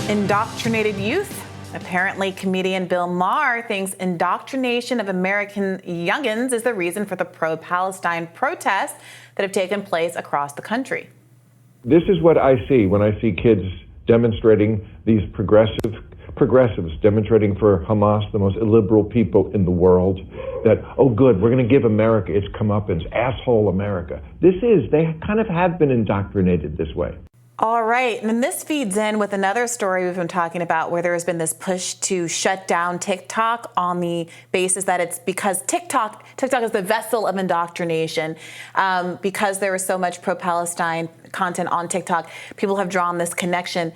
Indoctrinated youth. Apparently, comedian Bill Maher thinks indoctrination of American youngins is the reason for the pro-Palestine protests that have taken place across the country. This is what I see when I see kids demonstrating, these progressives demonstrating for Hamas, the most illiberal people in the world, that, oh good, we're going to give America its comeuppance, asshole America. They kind of have been indoctrinated this way. All right, and this feeds in with another story we've been talking about where there has been this push to shut down TikTok on the basis that it's because TikTok is the vessel of indoctrination. Because there is so much pro-Palestine content on TikTok, people have drawn this connection.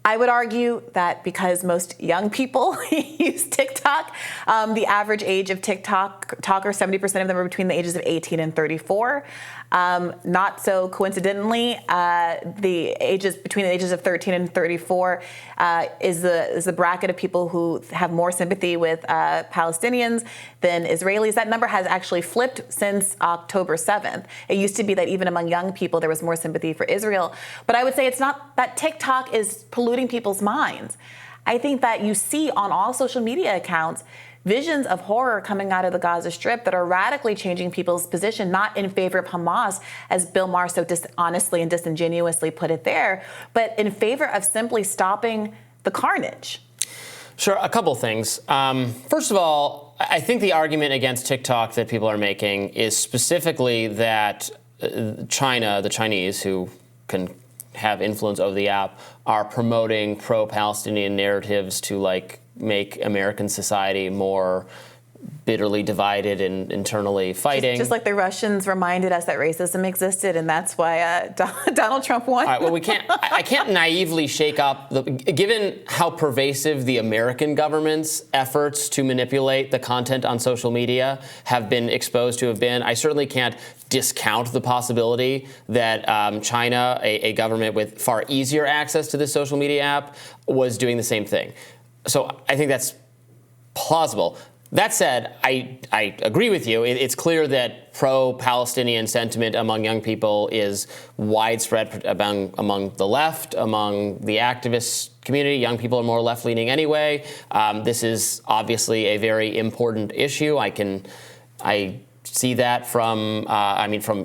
I would argue that because most young people use TikTok, the average age of TikTokers, 70% of them are between the ages of 18 and 34. Not so coincidentally, between the ages of 13 and 34 is the bracket of people who have more sympathy with Palestinians than Israelis. That number has actually flipped since October 7th. It used to be that even among young people there was more sympathy for Israel. But I would say it's not that TikTok is polluting people's minds. I think that you see on all social media accounts visions of horror coming out of the Gaza Strip that are radically changing people's position, not in favor of Hamas, as Bill Maher so dishonestly and disingenuously put it there, but in favor of simply stopping the carnage. Sure, a couple things. First of all, I think the argument against TikTok that people are making is specifically that China, the Chinese, who can have influence over the app, are promoting pro-Palestinian narratives to make American society more bitterly divided and internally fighting. Just like the Russians reminded us that racism existed, and that's why Donald Trump won. All right, well, I can't naively shake up, given how pervasive the American government's efforts to manipulate the content on social media have been exposed to have been, I certainly can't discount the possibility that China, a government with far easier access to this social media app, was doing the same thing. So I think that's plausible. That said, I agree with you. It's clear that pro-Palestinian sentiment among young people is widespread among the left, among the activist community. Young people are more left-leaning anyway. This is obviously a very important issue. I see that from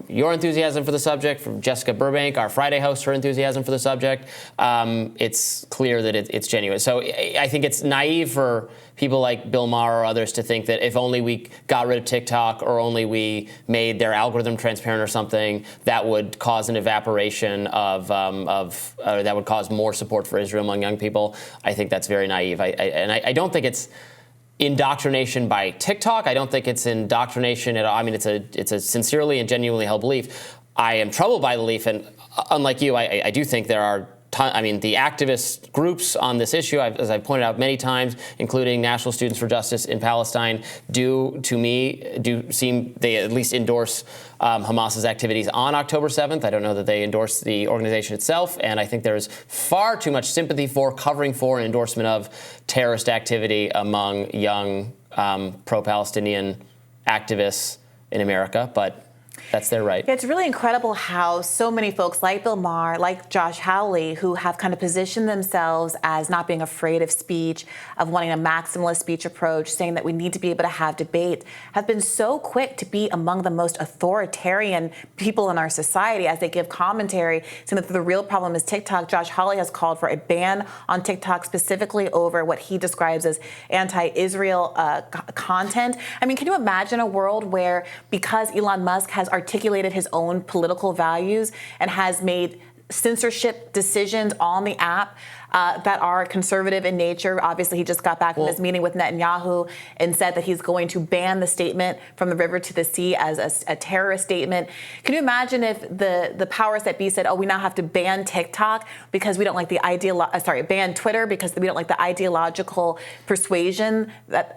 your enthusiasm for the subject, from Jessica Burbank, our Friday host, her enthusiasm for the subject. It's clear that it's genuine. So I think it's naive for people like Bill Maher or others to think that if only we got rid of TikTok or only we made their algorithm transparent or something, that would cause an evaporation that would cause more support for Israel among young people. I think that's very naive. I don't think it's indoctrination by TikTok. I don't think it's indoctrination at all. I mean, it's a sincerely and genuinely held belief. I am troubled by the belief, and unlike you, I do think there are the activist groups on this issue, as I've pointed out many times, including National Students for Justice in Palestine, they at least endorse Hamas's activities on October 7th. I don't know that they endorse the organization itself, and I think there's far too much sympathy for, covering for, and endorsement of terrorist activity among young pro-Palestinian activists in America, but that's their right. Yeah, it's really incredible how so many folks like Bill Maher, like Josh Hawley, who have kind of positioned themselves as not being afraid of speech, of wanting a maximalist speech approach, saying that we need to be able to have debate, have been so quick to be among the most authoritarian people in our society as they give commentary, saying that the real problem is TikTok. Josh Hawley has called for a ban on TikTok specifically over what he describes as anti-Israel content. I mean, can you imagine a world where, because Elon Musk has articulated his own political values and has made censorship decisions on the app that are conservative in nature. Obviously, he just got back from his meeting with Netanyahu and said that he's going to ban the statement from the river to the sea as a terrorist statement. Can you imagine if the powers that be said, oh, we now have to ban TikTok because we don't like the ban Twitter because we don't like the ideological persuasion that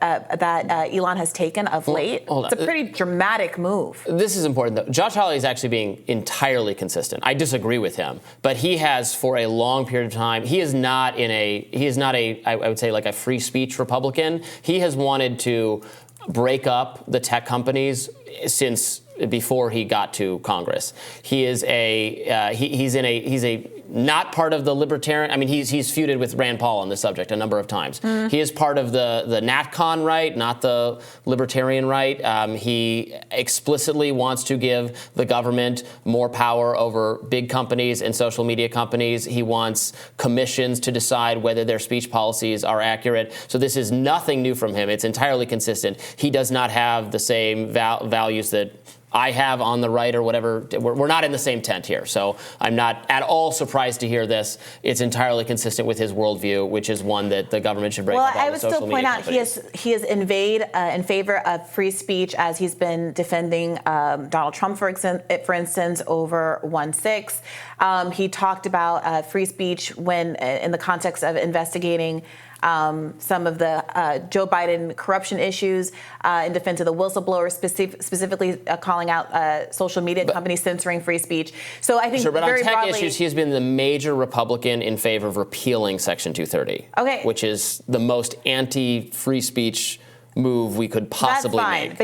Elon has taken of late? It's a pretty dramatic move. This is important, though. Josh Hawley is actually being entirely consistent. I disagree with him, but he has for a long period of time, he is not a, I would say, like a free speech Republican. He has wanted to break up the tech companies since before he got to Congress. He is he's a not part of the libertarian. I mean, he's feuded with Rand Paul on this subject a number of times. He is part of the NatCon right, not the libertarian right. He explicitly wants to give the government more power over big companies and social media companies. He wants commissions to decide whether their speech policies are accurate. So this is nothing new from him. It's entirely consistent. He does not have the same values that I have on the right or whatever. We're not in the same tent here. So I'm not at all surprised to hear this. It's entirely consistent with his worldview, which is one that the government should break up. Well, I would still point out he has inveighed in favor of free speech as he's been defending Donald Trump, for instance, over 1-6. He talked about free speech when in the context of investigating some of the Joe Biden corruption issues in defense of the whistleblowers, specifically calling out social media companies censoring free speech. So I think but very on tech broadly, issues, he has been the major Republican in favor of repealing Section 230, which is the most anti-free speech move we could possibly that's fine. make.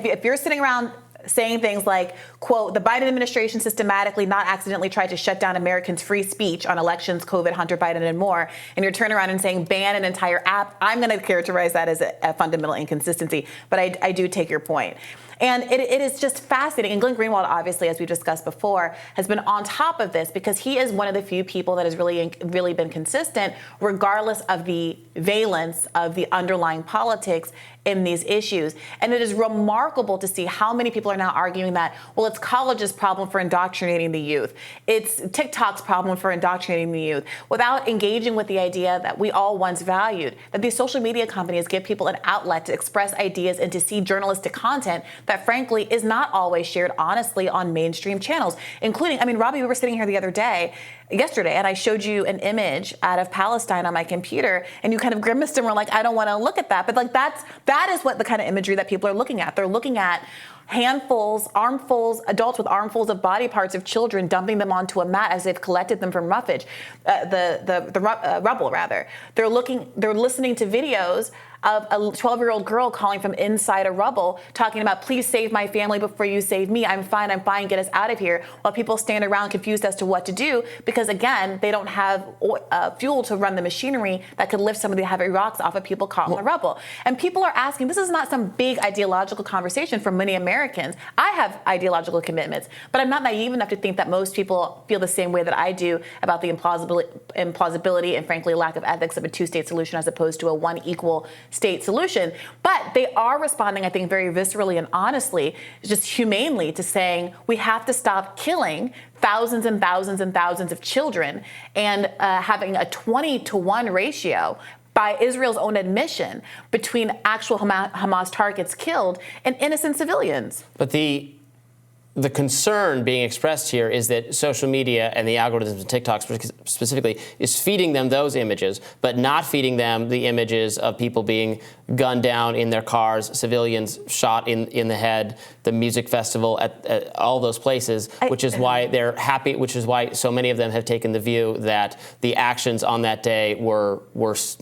But if you're sitting around saying things like, quote, the Biden administration systematically, not accidentally, tried to shut down Americans' free speech on elections, COVID, Hunter Biden, and more, and you're turning around and saying ban an entire app, I'm going to characterize that as a fundamental inconsistency. But I do take your point. And it is just fascinating. And Glenn Greenwald, obviously, as we discussed before, has been on top of this because he is one of the few people that has really been consistent, regardless of the valence of the underlying politics in these issues. And it is remarkable to see how many people are now arguing that, well, it's college's problem for indoctrinating the youth. It's TikTok's problem for indoctrinating the youth, without engaging with the idea that we all once valued, that these social media companies give people an outlet to express ideas and to see journalistic content that, frankly, is not always shared honestly on mainstream channels, including, I mean, Robby, we were sitting here the other day, yesterday, and I showed you an image out of Palestine on my computer, and you kind of grimaced and were like, I don't want to look at that. But like that is what the kind of imagery that people are looking at. They're looking at armfuls, adults with armfuls of body parts of children, dumping them onto a mat as they've collected them from rubble, rather. They're listening to videos of a 12-year-old girl calling from inside a rubble, talking about, please save my family before you save me. I'm fine, get us out of here. While people stand around confused as to what to do, because again, they don't have fuel to run the machinery that could lift some of the heavy rocks off of people caught in the rubble. And people are asking, this is not some big ideological conversation for many Americans. I have ideological commitments, but I'm not naive enough to think that most people feel the same way that I do about the implausibility and frankly lack of ethics of a two-state solution as opposed to a one equal state solution. But they are responding, I think, very viscerally and honestly, just humanely, to saying we have to stop killing thousands and thousands and thousands of children and having a 20-to-1 ratio by Israel's own admission between actual Hamas targets killed and innocent civilians. But the concern being expressed here is that social media and the algorithms of TikTok specifically is feeding them those images, but not feeding them the images of people being gunned down in their cars, civilians shot in the head, the music festival at all those places, which is why they're happy, which is why so many of them have taken the view that the actions on that day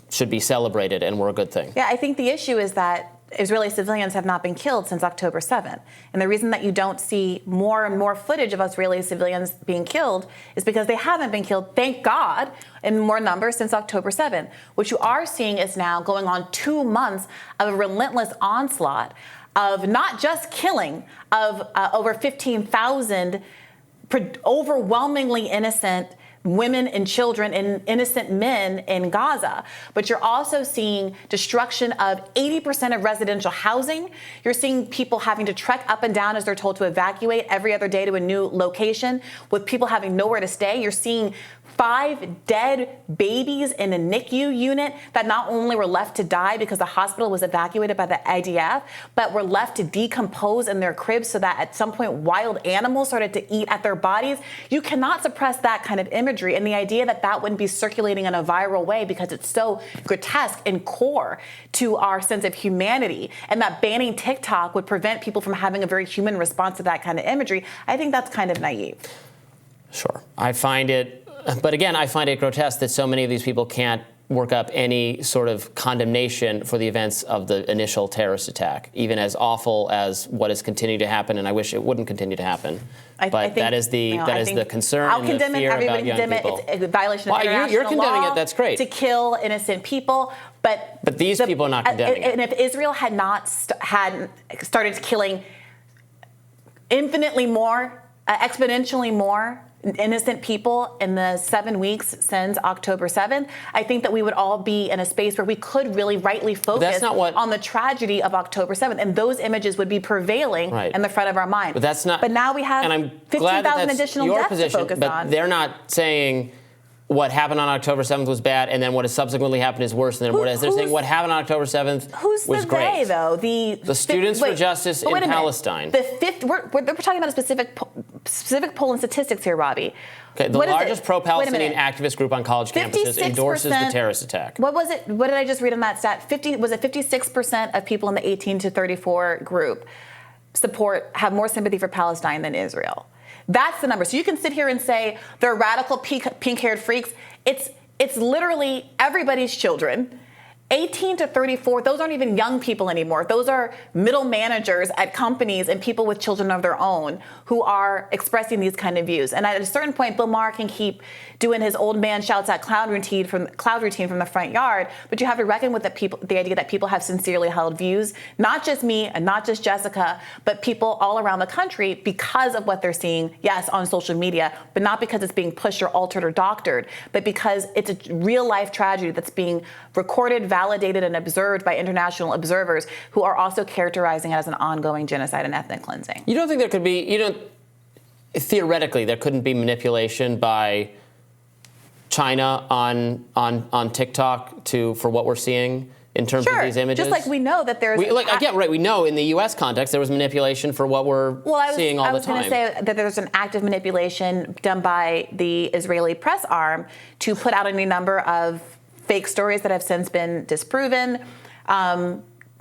should be celebrated and were a good thing. Yeah, I think the issue is that Israeli civilians have not been killed since October 7th. And the reason that you don't see more and more footage of Israeli civilians being killed is because they haven't been killed, thank God, in more numbers since October 7th. What you are seeing is now going on 2 months of a relentless onslaught of not just killing of over 15,000 overwhelmingly innocent women and children and innocent men in Gaza. But you're also seeing destruction of 80% of residential housing. You're seeing people having to trek up and down as they're told to evacuate every other day to a new location, with people having nowhere to stay. You're seeing 5 dead babies in a NICU unit that not only were left to die because the hospital was evacuated by the IDF, but were left to decompose in their cribs so that at some point wild animals started to eat at their bodies. You cannot suppress that kind of imagery, and the idea that that wouldn't be circulating in a viral way because it's so grotesque and core to our sense of humanity, and that banning TikTok would prevent people from having a very human response to that kind of imagery, I think that's kind of naive. Sure. But again, I find it grotesque that so many of these people can't work up any sort of condemnation for the events of the initial terrorist attack, even as awful as what is continuing to happen, and I wish it wouldn't continue to happen. I think, that is the concern I'll and condemn the fear it. about young Everybody people. condemn it. It's a violation of international you're condemning law it. That's great. To kill innocent people, but these people are not condemning and it. if Israel had not had started killing infinitely more, exponentially more innocent people in the 7 weeks since October 7th, I think that we would all be in a space where we could really rightly focus on the tragedy of October 7th, and those images would be prevailing in the front of our mind. But that's not. But now we have 15,000 additional deaths to focus but on. They're not saying what happened on October 7th was bad, and then what has subsequently happened is worse than what is. They're saying what happened on October 7th was great. Who's the they, though? The Students for Justice in Palestine. We're talking about a specific poll and statistics here, Robby. Okay, the largest pro-Palestinian activist group on college campuses endorses the terrorist attack. What was it? What did I just read on that stat? 56% of people in the 18 to 34 group have more sympathy for Palestine than Israel. That's the number. So you can sit here and say they're radical pink-haired freaks. It's literally everybody's children. 18 to 34, those aren't even young people anymore. Those are middle managers at companies and people with children of their own who are expressing these kind of views. And at a certain point, Bill Maher can keep doing his old man shouts at cloud routine from the front yard, but you have to reckon with the idea that people have sincerely held views, not just me and not just Jessica, but people all around the country because of what they're seeing, yes, on social media, but not because it's being pushed or altered or doctored, but because it's a real life tragedy that's being recorded, validated, and observed by international observers who are also characterizing it as an ongoing genocide and ethnic cleansing. You don't think there could be, theoretically, there couldn't be manipulation by China on TikTok for what we're seeing in terms of these images? Just like we know that there's... We know in the U.S. context there was manipulation for what we're seeing all the time. I was going to say that there's an active manipulation done by the Israeli press arm to put out any number of fake stories that have since been disproven.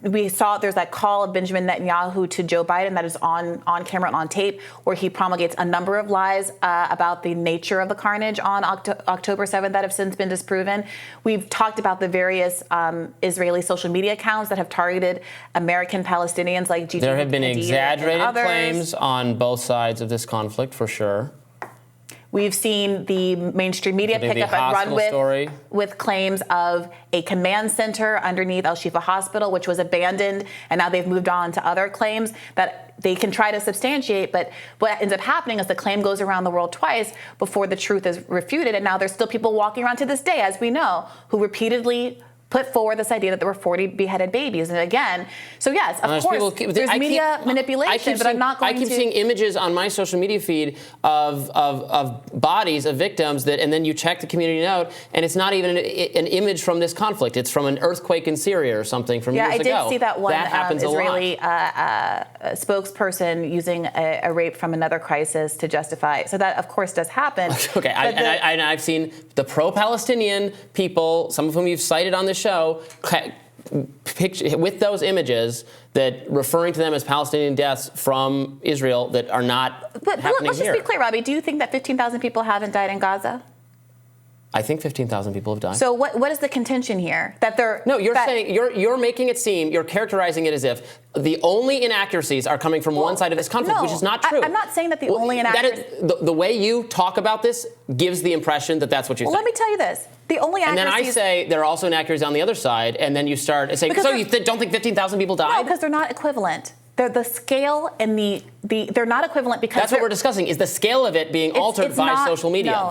We saw there's that call of Benjamin Netanyahu to Joe Biden that is on camera and on tape, where he promulgates a number of lies about the nature of the carnage on October 7th that have since been disproven. We've talked about the various Israeli social media accounts that have targeted American Palestinians like Gigi. There have been exaggerated claims on both sides of this conflict, for sure. We've seen the mainstream media pick up and run with claims of a command center underneath Al-Shifa Hospital, which was abandoned, and now they've moved on to other claims that they can try to substantiate, but what ends up happening is the claim goes around the world twice before the truth is refuted, and now there's still people walking around to this day, as we know, who repeatedly put forward this idea that there were 40 beheaded babies. And again, so yes, of course, there's media manipulation, but I'm not going to... I keep seeing images on my social media feed of bodies of victims and then you check the community note, and it's not even an image from this conflict. It's from an earthquake in Syria or something from years ago. Yeah, I did see that one Israeli spokesperson using a rape from another crisis to justify. So that, of course, does happen. Okay, and I've seen the pro-Palestinian people, some of whom you've cited on this show, with those images that referring to them as Palestinian deaths from Israel that are not happening here. Let's just be clear, Robby. Do you think that 15,000 people haven't died in Gaza? I think 15,000 people have died. So what is the contention here? You're making it seem, you're characterizing it as if the only inaccuracies are coming from one side of this conflict, which is not true. I'm not saying that the only inaccuracies... The way you talk about this gives the impression that that's what you think. Let me tell you this. The only inaccuracies... And then I say there are also inaccuracies on the other side, and then you start saying, so you don't think 15,000 people died? No, because they're not equivalent. The scale and they're not equivalent because... That's what we're discussing, is the scale of it being altered by social media.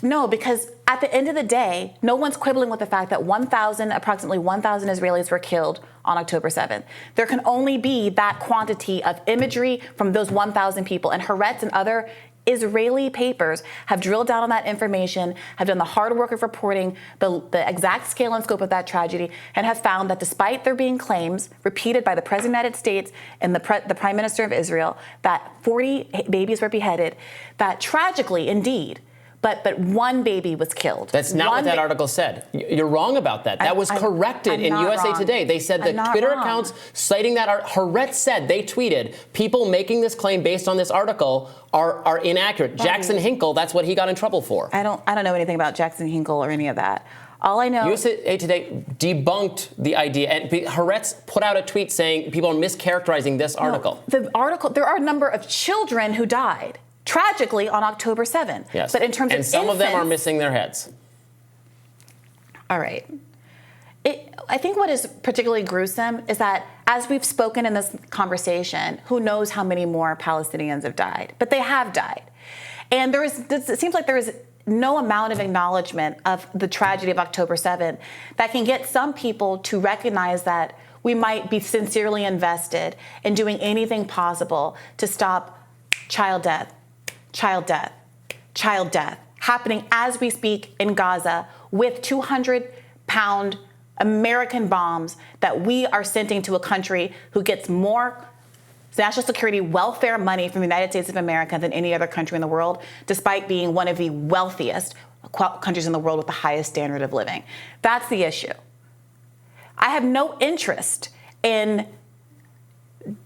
No, because at the end of the day, no one's quibbling with the fact that approximately 1,000 Israelis were killed on October 7th. There can only be that quantity of imagery from those 1,000 people. And Haaretz and other Israeli papers have drilled down on that information, have done the hard work of reporting the exact scale and scope of that tragedy, and have found that despite there being claims repeated by the President of the United States and the Prime Minister of Israel that 40 babies were beheaded, that tragically, indeed, but one baby was killed. That's not what that article said. You're wrong about that. That was corrected in USA Today. They said that Twitter accounts citing that Haaretz said, they tweeted, people making this claim based on this article are inaccurate. Jackson Hinkle, that's what he got in trouble for. I don't know anything about Jackson Hinkle or any of that. All I know. USA Today debunked the idea, and Haaretz put out a tweet saying people are mischaracterizing this article. No, the article, there are a number of children who died tragically on October 7th. Yes. But in terms and of some infants, of them are missing their heads. All right. I think what is particularly gruesome is that, as we've spoken in this conversation, who knows how many more Palestinians have died, but they have died. And it seems like there is no amount of acknowledgement of the tragedy of October 7th that can get some people to recognize that we might be sincerely invested in doing anything possible to stop child death happening as we speak in Gaza with 200-pound American bombs that we are sending to a country who gets more national security welfare money from the United States of America than any other country in the world, despite being one of the wealthiest countries in the world with the highest standard of living. That's the issue. I have no interest in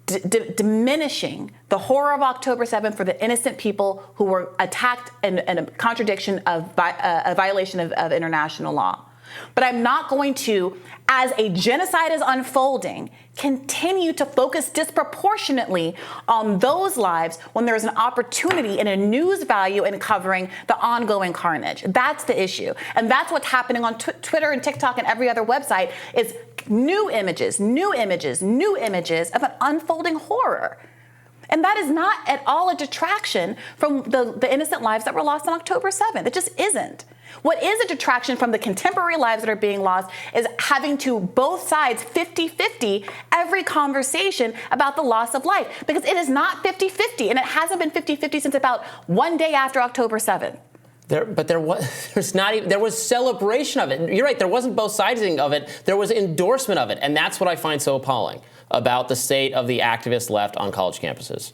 diminishing the horror of October 7th for the innocent people who were attacked in a contradiction of a violation of international law. But I'm not going to, as a genocide is unfolding, continue to focus disproportionately on those lives when there's an opportunity and a news value in covering the ongoing carnage. That's the issue. And that's what's happening on Twitter and TikTok and every other website is new images of an unfolding horror. And that is not at all a detraction from the innocent lives that were lost on October 7th. It just isn't. What is a detraction from the contemporary lives that are being lost is having to both sides 50-50 every conversation about the loss of life. Because it is not 50-50, and it hasn't been 50-50 since about one day after October 7th. There was celebration of it. You're right, there wasn't both siding of it. There was endorsement of it. And that's what I find so appalling about the state of the activist left on college campuses.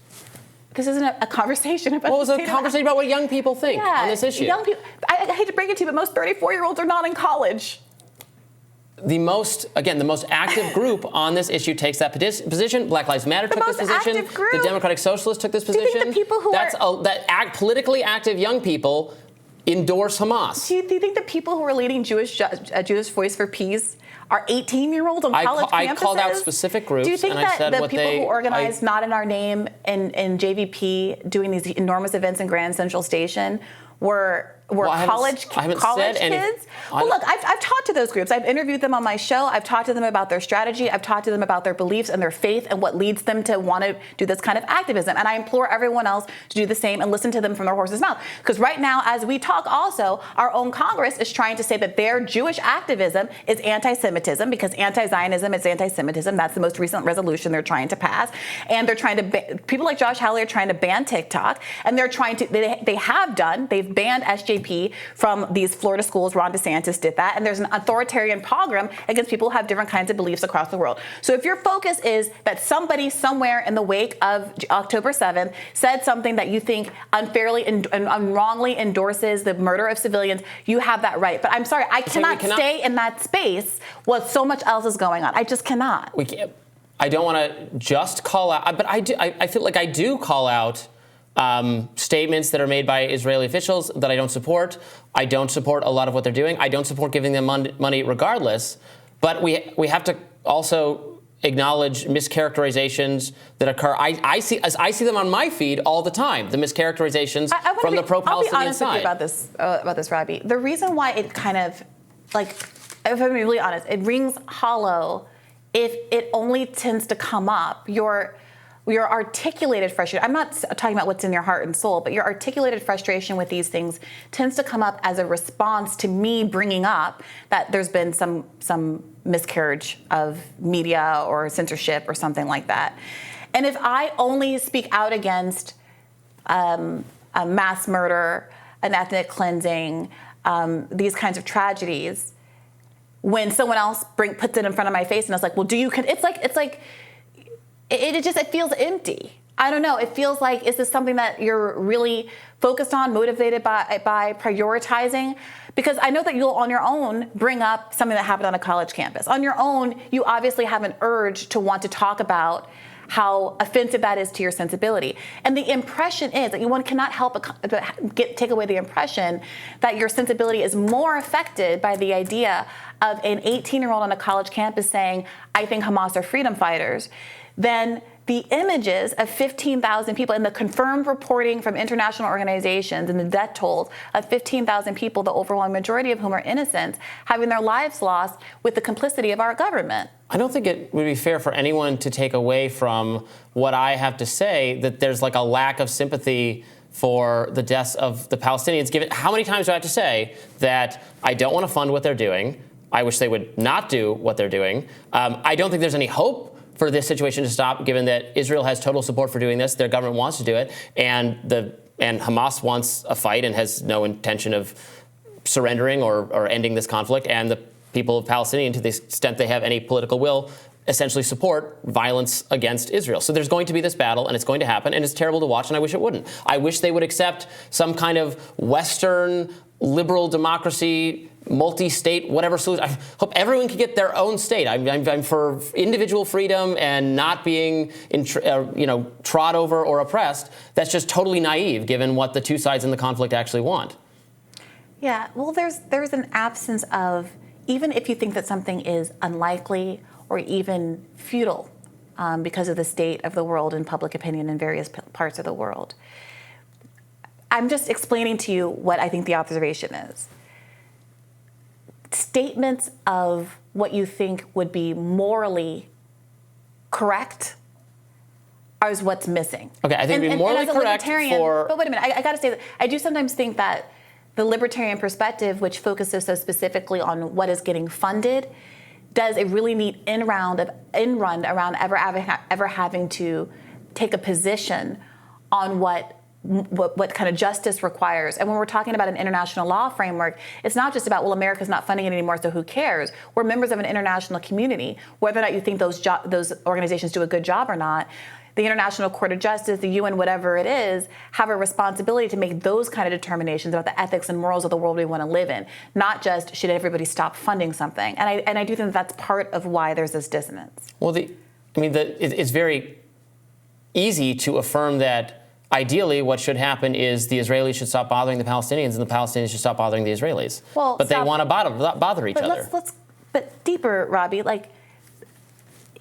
This isn't a conversation about. Well, it was a conversation about what young people think on this issue. Young people. I hate to break it to you, but most 34-year-olds are not in college. The most active group on this issue takes that position. Black Lives Matter took this position. The Democratic Socialists took this position. Do you think the people who politically active young people endorse Hamas? Do you think the people who are leading Jewish Voice for Peace are 18-year-olds on college campuses? I called out specific groups. Do you think and I said that the what people they, who organized Not in Our Name and JVP doing these enormous events in Grand Central Station were college kids? Well, look, I've talked to those groups. I've interviewed them on my show. I've talked to them about their strategy. I've talked to them about their beliefs and their faith and what leads them to want to do this kind of activism. And I implore everyone else to do the same and listen to them from their horse's mouth. Because right now, as we talk also, our own Congress is trying to say that their Jewish activism is anti-Semitism because anti-Zionism is anti-Semitism. That's the most recent resolution they're trying to pass. And they're trying to, people like Josh Hawley are trying to ban TikTok. And they're trying to, they've banned SJP from these Florida schools. Ron DeSantis did that. And there's an authoritarian pogrom against people who have different kinds of beliefs across the world. So if your focus is that somebody somewhere in the wake of October 7th said something that you think unfairly and wrongly endorses the murder of civilians, you have that right. But I'm sorry, I cannot stay in that space while so much else is going on. I just cannot. We can't. I don't want to just call out, but I feel like I do call out statements that are made by Israeli officials that I don't support. I don't support a lot of what they're doing. I don't support giving them money regardless. But we have to also acknowledge mischaracterizations that occur. I see them on my feed all the time. The mischaracterizations from the pro-Palestinian side. I'll be honest with you about this, Robby. The reason why it kind of, like, if I'm being really honest, it rings hollow if it only tends to come up. Your articulated frustration, I'm not talking about what's in your heart and soul, but your articulated frustration with these things tends to come up as a response to me bringing up that there's been some miscarriage of media or censorship or something like that. And if I only speak out against a mass murder, an ethnic cleansing, these kinds of tragedies, when someone else puts it in front of my face and it's like, well, it feels empty. I don't know. It feels like, is this something that you're really focused on, motivated by prioritizing? Because I know that you'll on your own bring up something that happened on a college campus. On your own, you obviously have an urge to want to talk about how offensive that is to your sensibility. And the impression is that one cannot help but take away the impression that your sensibility is more affected by the idea of an 18-year-old on a college campus saying, I think Hamas are freedom fighters, than the images of 15,000 people and the confirmed reporting from international organizations and the death tolls of 15,000 people, the overwhelming majority of whom are innocent, having their lives lost with the complicity of our government. I don't think it would be fair for anyone to take away from what I have to say that there's like a lack of sympathy for the deaths of the Palestinians, given how many times do I have to say that I don't want to fund what they're doing. I wish they would not do what they're doing. I don't think there's any hope for this situation to stop, given that Israel has total support for doing this. Their government wants to do it, and Hamas wants a fight and has no intention of surrendering or ending this conflict. And the people of Palestine, to the extent they have any political will, essentially support violence against Israel. So there's going to be this battle, and it's going to happen, and it's terrible to watch, and I wish it wouldn't. I wish they would accept some kind of Western liberal democracy, multi-state, whatever solution. I hope everyone can get their own state. I'm for individual freedom and not being trod over or oppressed. That's just totally naive, given what the two sides in the conflict actually want. Yeah, well, there's an absence of, even if you think that something is unlikely or even futile because of the state of the world and public opinion in various parts of the world. I'm just explaining to you what I think the observation is. Statements of what you think would be morally correct is what's missing. Okay, I think it'd be morally correct for... But wait a minute, I got to say that I do sometimes think that the libertarian perspective, which focuses so specifically on what is getting funded, does a really neat in-run around ever having to take a position on what kind of justice requires. And when we're talking about an international law framework, it's not just about, well, America's not funding it anymore, so who cares? We're members of an international community. Whether or not you think those organizations do a good job or not, the International Court of Justice, the UN, whatever it is, have a responsibility to make those kind of determinations about the ethics and morals of the world we want to live in, not just should everybody stop funding something. And I do think that's part of why there's this dissonance. Well, it's very easy to affirm that ideally, what should happen is the Israelis should stop bothering the Palestinians, and the Palestinians should stop bothering the Israelis. Well, but they want to bother each other. But deeper, Robby,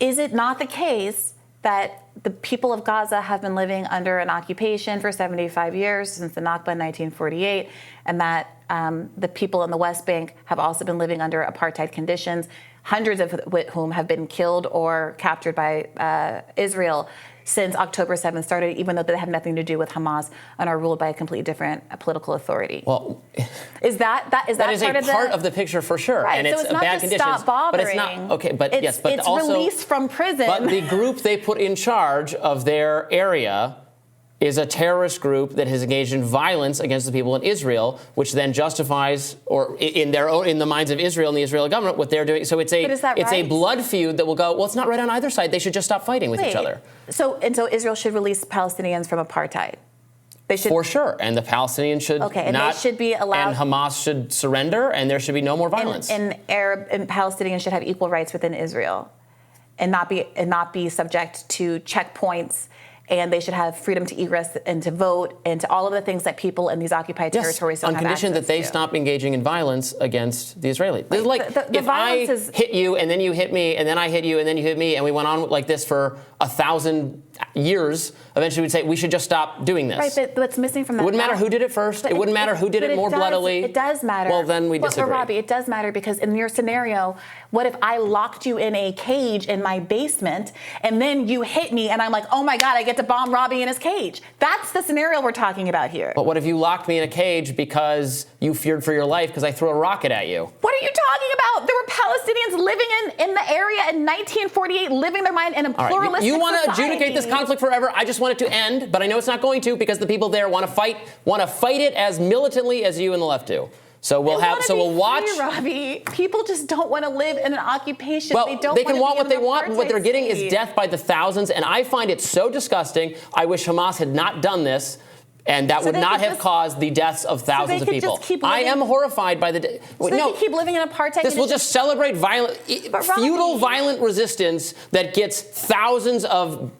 is it not the case that the people of Gaza have been living under an occupation for 75 years since the Nakba in 1948, and that the people in the West Bank have also been living under apartheid conditions, hundreds of whom have been killed or captured by Israel since October 7th started, even though they have nothing to do with Hamas and are ruled by a completely different political authority. Well, is that part of the picture for sure, right, and so it's not bad just conditions. Stop bothering. But it's not okay. But it's, yes, but it's also released from prison. But the group they put in charge of their area is a terrorist group that has engaged in violence against the people in Israel, which then justifies, or in the minds of Israel and the Israeli government, what they're doing. So it's a blood feud that will go, well, it's not right on either side. They should just stop fighting with each other. So Israel should release Palestinians from apartheid. They should, for sure, and the Palestinians should they should be allowed, and Hamas should surrender, and there should be no more violence. And Arab and Palestinians should have equal rights within Israel, and not be subject to checkpoints. And they should have freedom to egress and to vote and to all of the things that people in these occupied territories don't have access to. On condition that they stop engaging in violence against the Israelis. If I hit you and then you hit me and then I hit you and then you hit me and we went on like this for 1,000 years, eventually we'd say we should just stop doing this. Right, but what's missing from that? It wouldn't matter who did it first. It wouldn't matter who did it more bloodily. It does matter. Well, then we disagree. But Robby, it does matter because in your scenario, what if I locked you in a cage in my basement and then you hit me and I'm like, oh my God, I get to bomb Robby in his cage? That's the scenario we're talking about here. But what if you locked me in a cage because you feared for your life because I threw a rocket at you? What are you talking about? There were Palestinians living in the area in 1948, living their mind in a pluralistic society. You want to adjudicate this conflict forever? I just want it to end, but I know it's not going to because the people there want to fight it as militantly as you and the left do. So we'll watch. Free, Robby. People just don't want to live in an occupation. Well, they can want what they want. What they're getting state. is death by the thousands, and I find it so disgusting. I wish Hamas had not done this. And that would not have caused the deaths of thousands of people. I am horrified by the. So they could keep living in apartheid. This will just celebrate feudal violent resistance that gets thousands of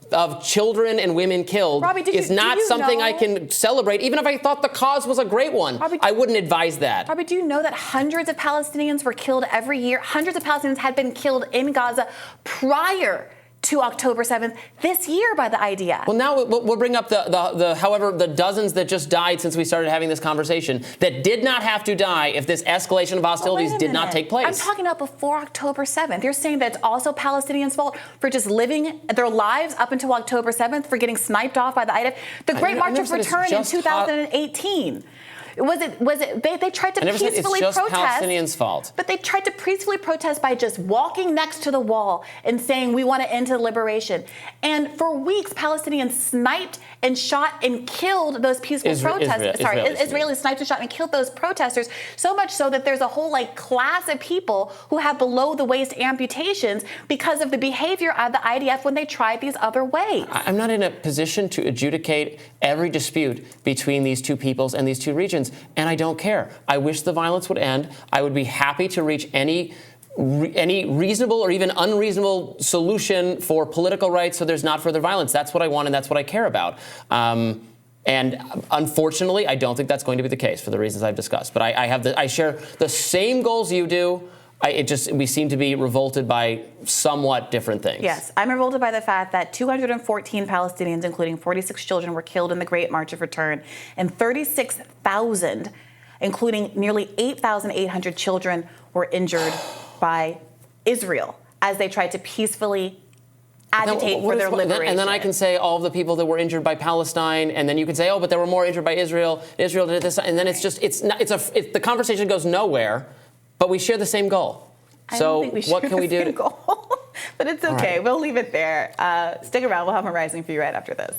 children and women killed. Robbie, is not something I can celebrate. Even if I thought the cause was a great one, Robbie, I wouldn't advise that. Robbie, do you know that hundreds of Palestinians were killed every year? Hundreds of Palestinians had been killed in Gaza prior to October 7th this year by the IDF. Well, now we'll bring up the dozens that just died since we started having this conversation that did not have to die if this escalation of hostilities did not take place. I'm talking about before October 7th. You're saying that it's also Palestinians' fault for just living their lives up until October 7th, for getting sniped off by the IDF? The Great March of Return in 2018. They tried to peacefully protest. Palestinians' fault. But they tried to peacefully protest by just walking next to the wall and saying, we want to end the liberation. And for weeks, Palestinians sniped and shot and killed those peaceful protesters. Israelis sniped and shot and killed those protesters, so much so that there's a whole class of people who have below the waist amputations because of the behavior of the IDF when they tried these other ways. I'm not in a position to adjudicate every dispute between these two peoples and these two regions, and I don't care. I wish the violence would end. I would be happy to reach any reasonable or even unreasonable solution for political rights so there's not further violence. That's what I want, and that's what I care about. And unfortunately, I don't think that's going to be the case for the reasons I've discussed. But I share the same goals you do. We seem to be revolted by somewhat different things. Yes, I'm revolted by the fact that 214 Palestinians, including 46 children, were killed in the Great March of Return, and 36,000, including nearly 8,800 children, were injured by Israel as they tried to peasley agitate for their liberation. And then I can say all of the people that were injured by Palestine, and then you can say, oh, but there were more injured by Israel. Israel did this, and then the conversation goes nowhere. But we share the same goal. So what can we do? But it's okay. Right. We'll leave it there. Stick around. We'll have more Rising for you right after this.